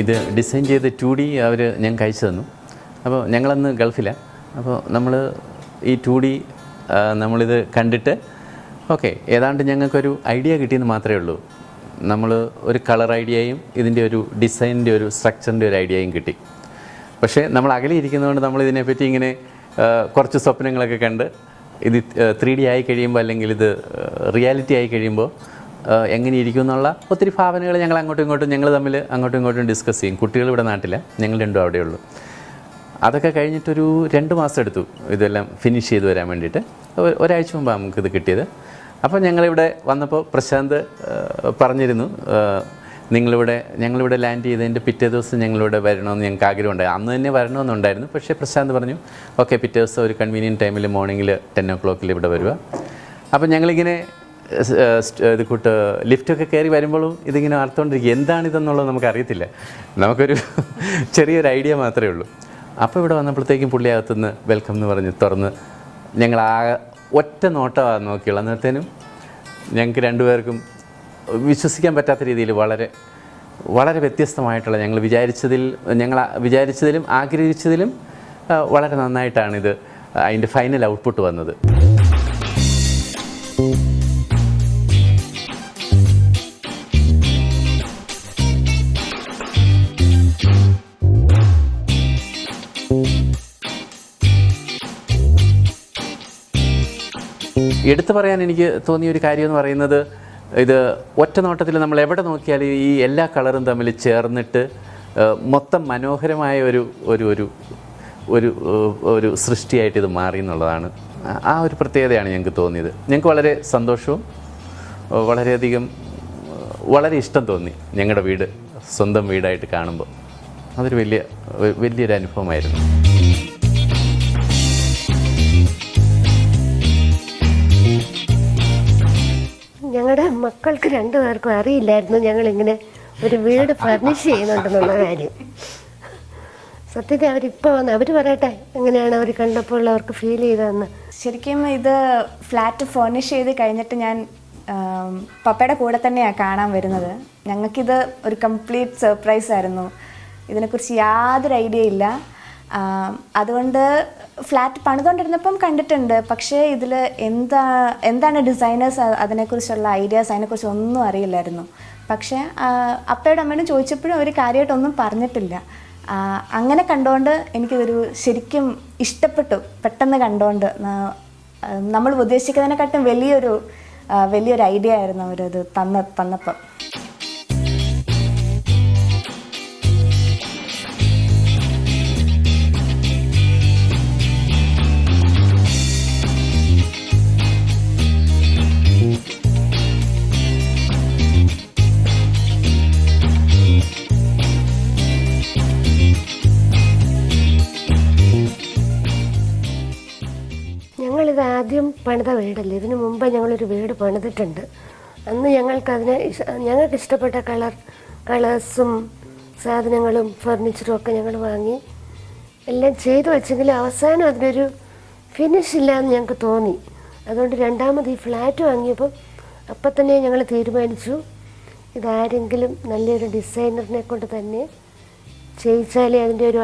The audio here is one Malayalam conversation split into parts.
ഇത് ഡിസൈൻ ചെയ്ത് 2D അവർ ഞങ്ങൾക്ക് അയച്ചു തന്നു. അപ്പോൾ ഞങ്ങളന്ന് ഗൾഫിലാണ്. അപ്പോൾ നമ്മൾ ഈ 2D നമ്മളിത് കണ്ടിട്ട് ഓക്കെ ഏതാണ്ട് ഞങ്ങൾക്കൊരു ഐഡിയ കിട്ടിയെന്ന് മാത്രമേ ഉള്ളൂ. നമ്മൾ ഒരു കളർ ഐഡിയയും ഇതിൻ്റെ ഒരു ഡിസൈനിൻ്റെ ഒരു സ്ട്രക്ചറിൻ്റെ ഒരു ഐഡിയയും കിട്ടി. പക്ഷേ നമ്മൾ അകലെ ഇരിക്കുന്നതുകൊണ്ട് നമ്മളിതിനെപ്പറ്റി ഇങ്ങനെ കുറച്ച് സ്വപ്നങ്ങളൊക്കെ കണ്ട് ഇത് 3D ആയി കഴിയുമ്പോൾ അല്ലെങ്കിൽ ഇത് റിയാലിറ്റി ആയി കഴിയുമ്പോൾ എങ്ങനെ ഇരിക്കും എന്നുള്ള ഒത്തിരി ഭാവനകൾ ഞങ്ങൾ അങ്ങോട്ടും ഇങ്ങോട്ടും ഡിസ്കസ് ചെയ്യും. കുട്ടികൾ ഇവിടെ നാട്ടില്ല, ഞങ്ങൾ രണ്ടും അവിടെയുള്ളൂ. അതൊക്കെ കഴിഞ്ഞിട്ടൊരു 2 മാസം എടുത്തു ഇതെല്ലാം ഫിനിഷ് ചെയ്ത് വരാൻ വേണ്ടിയിട്ട്. ഒരാഴ്ച മുമ്പാണ് നമുക്കിത് കിട്ടിയത്. അപ്പോൾ ഞങ്ങളിവിടെ വന്നപ്പോൾ പ്രശാന്ത് പറഞ്ഞിരുന്നു ഞങ്ങളിവിടെ ലാൻഡ് ചെയ്തതിൻ്റെ പിറ്റേ ദിവസം ഞങ്ങളിവിടെ വരണമെന്ന് ഞങ്ങൾക്ക് ആഗ്രഹമുണ്ടായി. അന്ന് തന്നെ വരണമെന്നുണ്ടായിരുന്നു. പക്ഷേ പ്രശാന്ത് പറഞ്ഞു ഓക്കെ പിറ്റേ ദിവസം ഒരു കൺവീനിയൻറ്റ് ടൈമിൽ മോർണിംഗിൽ 10 o'clock ഇവിടെ വരിക. അപ്പോൾ ഞങ്ങളിങ്ങനെ ഇത് കൂട്ട് ലിഫ്റ്റൊക്കെ കയറി വരുമ്പോഴും ഇതിങ്ങനെ ഓർത്തുകൊണ്ടിരിക്കും എന്താണിതെന്നുള്ളത് നമുക്കറിയത്തില്ല. നമുക്കൊരു ചെറിയൊരു ഐഡിയ മാത്രമേ ഉള്ളൂ. അപ്പോൾ ഇവിടെ വന്നപ്പോഴത്തേക്കും പുള്ളി അകത്തുനിന്ന് വെൽക്കം എന്ന് പറഞ്ഞ് തുറന്ന് ഞങ്ങൾ ആ ഒറ്റ നോട്ടമാണ് നോക്കിയുള്ളൂ. അന്നേരത്തേനും ഞങ്ങൾക്ക് രണ്ടുപേർക്കും വിശ്വസിക്കാൻ പറ്റാത്ത രീതിയിൽ വളരെ വളരെ വ്യത്യസ്തമായിട്ടുള്ള ഞങ്ങൾ വിചാരിച്ചതിലും ആഗ്രഹിച്ചതിലും വളരെ നന്നായിട്ടാണിത് അതിൻ്റെ ഫൈനൽ ഔട്ട്പുട്ട് വന്നത്. എടുത്തു പറയാൻ എനിക്ക് തോന്നിയ ഒരു കാര്യം എന്ന് പറയുന്നത് ഇത് ഒറ്റ നോട്ടത്തിൽ നമ്മൾ എവിടെ നോക്കിയാലും ഈ എല്ലാ കളറും തമ്മിൽ ചേർന്നിട്ട് മൊത്തം മനോഹരമായ ഒരു ഒരു ഒരു ഒരു സൃഷ്ടിയായിട്ട് ഇത് മാറി എന്നുള്ളതാണ്. ആ ഒരു പ്രത്യേകതയാണ് ഞങ്ങൾക്ക് തോന്നിയത്. ഞങ്ങൾക്ക് വളരെ സന്തോഷവും വളരെ ഇഷ്ടം തോന്നി ഞങ്ങളുടെ വീട് സ്വന്തം വീടായിട്ട് കാണുമ്പോൾ. അതൊരു വലിയൊരു അനുഭവമായിരുന്നു. ഞങ്ങളുടെ മക്കൾക്ക് 2 പേർക്കും അറിയില്ലായിരുന്നു ഞങ്ങളിങ്ങനെ ഒരു വീട് ഫർണിഷ് ചെയ്യുന്നുണ്ടെന്നുള്ള കാര്യം. സത്യത്തിൽ അവരിപ്പോൾ വന്ന് അവർ പറയട്ടെ എങ്ങനെയാണ് അവർ കണ്ടപ്പോൾ അവർക്ക് ഫീൽ ചെയ്തതെന്ന്. ശരിക്കും ഇത് ഫ്ലാറ്റ് ഫർണിഷ് ചെയ്ത് കഴിഞ്ഞിട്ട് ഞാൻ പപ്പയുടെ കൂടെ തന്നെയാണ് കാണാൻ വരുന്നത്. ഞങ്ങൾക്കിത് ഒരു കംപ്ലീറ്റ് സർപ്രൈസ് ആയിരുന്നു. ഇതിനെക്കുറിച്ച് യാതൊരു ഐഡിയ ഇല്ല. അതുകൊണ്ട് ഫ്ലാറ്റ് പണിതുകൊണ്ടിരുന്നപ്പം കണ്ടിട്ടുണ്ട്. പക്ഷേ ഇതിൽ എന്താണ് ഡിസൈനേഴ്സ് അതിനെക്കുറിച്ചുള്ള ഐഡിയാസ് അതിനെക്കുറിച്ച് ഒന്നും അറിയില്ലായിരുന്നു. പക്ഷേ അപ്പയുടെ അമ്മയോട് ചോദിച്ചപ്പോഴും അവർ കാര്യമായിട്ടൊന്നും പറഞ്ഞിട്ടില്ല. അങ്ങനെ കണ്ടുകൊണ്ട് എനിക്കിതൊരു ശരിക്കും ഇഷ്ടപ്പെട്ടു. പെട്ടെന്ന് കണ്ടുകൊണ്ട് നമ്മൾ ഉദ്ദേശിക്കുന്നതിനെക്കാട്ടും വലിയൊരു ഐഡിയ ആയിരുന്നു അവരത് തന്നപ്പം. ഞങ്ങളിത് ആദ്യം പണിത വീടല്ലേ, ഇതിനു മുമ്പ് ഞങ്ങളൊരു വീട് പണിതിട്ടുണ്ട്. അന്ന് ഞങ്ങൾക്ക് ഇഷ്ടപ്പെട്ട കളേഴ്സും സാധനങ്ങളും ഫർണിച്ചറും ഒക്കെ ഞങ്ങൾ വാങ്ങി എല്ലാം ചെയ്തു വെച്ചെങ്കിലും അവസാനം അതിനൊരു ഫിനിഷ് ഇല്ലയെന്ന് ഞങ്ങൾക്ക് തോന്നി. അതുകൊണ്ട് രണ്ടാമത് ഈ ഫ്ലാറ്റ് വാങ്ങിയപ്പോൾ അപ്പം തന്നെ ഞങ്ങൾ തീരുമാനിച്ചു ഇതാരെങ്കിലും നല്ലൊരു ഡിസൈനറിനെ കൊണ്ട് തന്നെ ചെയ്യിച്ചാലേ അതിൻ്റെ ഒരു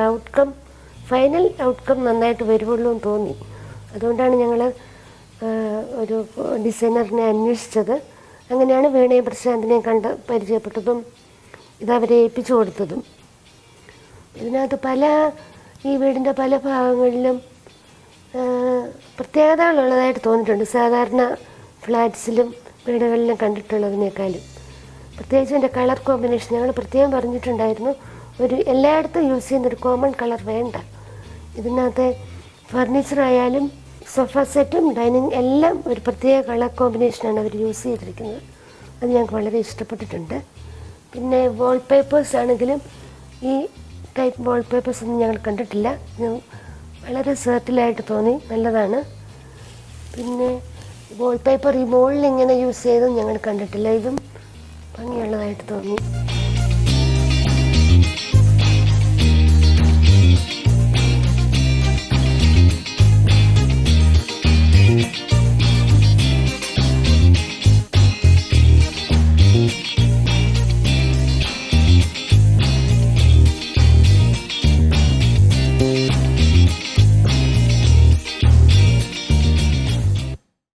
ഫൈനൽ ഔട്ട്കം നന്നായിട്ട് വരുവുള്ളൂ എന്ന് തോന്നി. അതുകൊണ്ടാണ് ഞങ്ങൾ ഒരു ഡിസൈനറിനെ അന്വേഷിച്ചത്. അങ്ങനെയാണ് വീണയും പ്രശാന്തിനെയും പരിചയപ്പെട്ടതും ഇതവരെ ഏൽപ്പിച്ചു കൊടുത്തതും. ഇതിനകത്ത് ഈ വീടിൻ്റെ പല ഭാഗങ്ങളിലും പ്രത്യേകതകളുള്ളതായിട്ട് തോന്നിയിട്ടുണ്ട്. സാധാരണ ഫ്ലാറ്റ്സിലും വീടുകളിലും കണ്ടിട്ടുള്ളതിനേക്കാളും പ്രത്യേകിച്ച് എൻ്റെ കളർ കോമ്പിനേഷൻ ഞങ്ങൾ പ്രത്യേകം പറഞ്ഞിട്ടുണ്ടായിരുന്നു. എല്ലായിടത്തും യൂസ് ചെയ്യുന്നൊരു കോമൺ കളർ വേണ്ട. ഇതിനകത്തെ ഫർണിച്ചറായാലും സോഫ സെറ്റും ഡൈനിങ് എല്ലാം ഒരു പ്രത്യേക കളർ കോമ്പിനേഷനാണ് അവർ യൂസ് ചെയ്തിരിക്കുന്നത്. അത് ഞങ്ങൾക്ക് വളരെ ഇഷ്ടപ്പെട്ടിട്ടുണ്ട്. പിന്നെ വാൾപേപ്പേഴ്സ് ആണെങ്കിലും ഈ ടൈപ്പ് വാൾപേപ്പേഴ്സ് ഒന്നും ഞങ്ങൾ കണ്ടിട്ടില്ല. വളരെ സെർട്ടിലായിട്ട് തോന്നി, നല്ലതാണ്. പിന്നെ വാൾപേപ്പർ ഈ മുകളിൽ ഇങ്ങനെ യൂസ് ചെയ്തും ഞങ്ങൾ കണ്ടിട്ടില്ല. ഇതും ഭംഗിയുള്ളതായിട്ട് തോന്നി.